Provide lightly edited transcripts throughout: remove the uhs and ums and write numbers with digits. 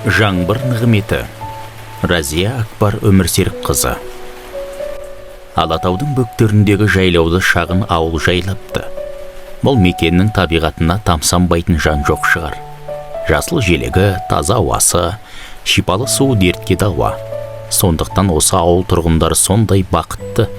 Жаңбыр нығметі. Разия Акбар Өмірсерік қызы. Алатаудың бөктеріндегі жайлауды шағын ауыл жайлапты. Бұл мекеннің табиғатына тамсанбайтын жан жоқ шығар. Жасыл желегі, таза ауасы, шипалы су дертке дауа. Сондықтан осы ауыл тұрғындары сондай бақытты.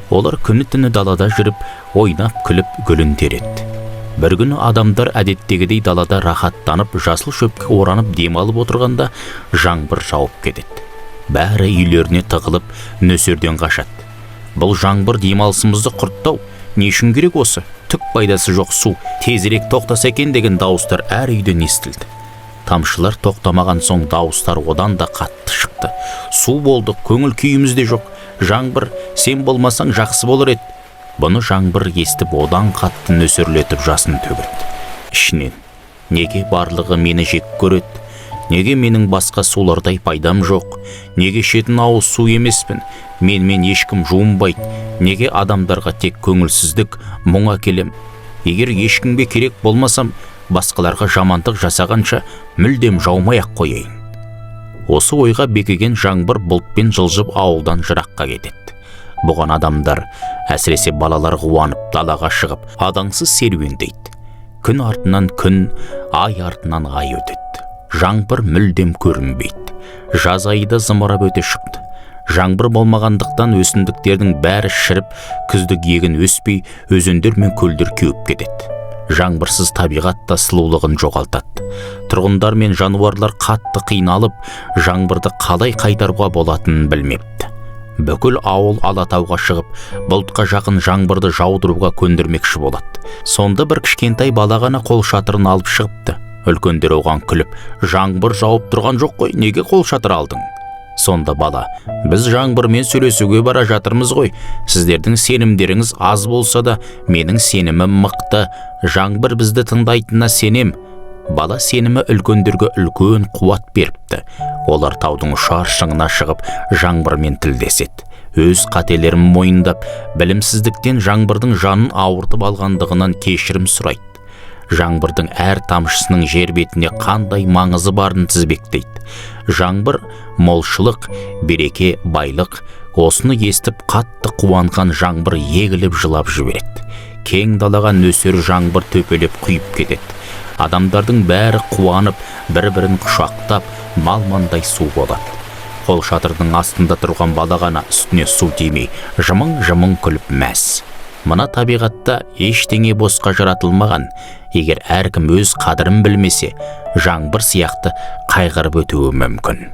Олар күні-түні далада жүріп, ойнап күліп гүлін тереді. Бір күні адамдар әдеттегідей далада рахаттанып, жасыл шөпке оранып демалып отырғанда жаңбыр жауып кетеді. Бәрі үйлеріне тығылып, нөсерден қашады. Бұл жаңбыр демалысымызды құрттау, не үшін керек осы? Түк пайдасы жоқ су, тезірек тоқтаса екен деген дауыстар әр үйден естілді. Тамшылар тоқтамаған соң дауыстар одан да қатты шықты. Су болды, көңіл күйіміз де жоқ. Жаңбыр, сен болмасаң жақсы болар еді. Бұны жаңбыр естіп одан қатты нөсерлетіп жасын төгеді. Ішінен, неге барлығы мені жек көреді? Неге менің басқа сулардай пайдам жоқ? Неге шетін ауыз су емеспін? Мен ешкім жуынбайды. Неге адамдарға тек көңілсіздік, мұң әкелем? Егер ешкімге керек болмасам, басқаларға жамандық жасағанша мүлдем жаумай-ақ қояйын. Осы ойға бекіген жаңбыр бұлтпен жылжып ауылдан жыраққа кетеді. Бұған адамдар, әсіресе балалар қуанып, далаға шығып, адаңсыз серуендейді. Күн артынан күн, ай артынан ай өтеді. Жаңбыр мүлдем көрінбейді. Жаз айы да зымырап өте шықты. Жаңбыр болмағандықтан өсімдіктердің бәрі шіріп, күздік егін өспей, өзендер мен көлдер кеуіп кетеді. Жаңбырсыз табиғат та сұлулығын жоғалтады. Тұрғындар мен жануарлар қатты қиналып, жаңбырды қалай қайтаруға болатынын білмепті. Бүкіл ауыл Алатауға шығып, бұлтқа жақын жаңбырды жаудыруға көндірмекші болады. Сонда бір кішкентай бала ғана қол шатырын алып шығыпты. Үлкендер оған күліп, жаңбыр жауып тұрған жоқ қой, неге қол шатыр алдың? Сонда бала, біз жаңбырмен сөйлесуге бара жатырмыз ғой. Сіздердің сенімдеріңіз аз болса да, менің сенімім мықты. Жаңбыр бізді тыңдайтынына сенем. Бала сенімі үлкендерге үлкен қуат беріпті. Олар таудың ұшар шыңына шығып, жаңбырмен тілдеседі. Өз қателерін мойындап, білімсіздіктен жаңбырдың жанын ауыртып алғандығынан кешірім сұрайды. Жаңбырдың әр тамшысының жер бетіне қандай маңызы барын тізбектейді. Жаңбыр молшылық, береке, байлық. Осыны естіп қатты қуанған жаңбыр егіліп жылап жібереді. Кең далаға нөсер жаңбыр төпелеп құйып кетеді. Адамдардың бәрі қуанып, бір-бірін құшақтап, малмандай су болады. Қол шатырдың астында тұрған бала ғана үстіне су тимей, жымың-жымың күліп мәз. Мына табиғатта ештеңе босқа жаратылмаған. Егер әркім өз қадірін білмесе, жаңбыр сияқты қайғырып өтуі мүмкін.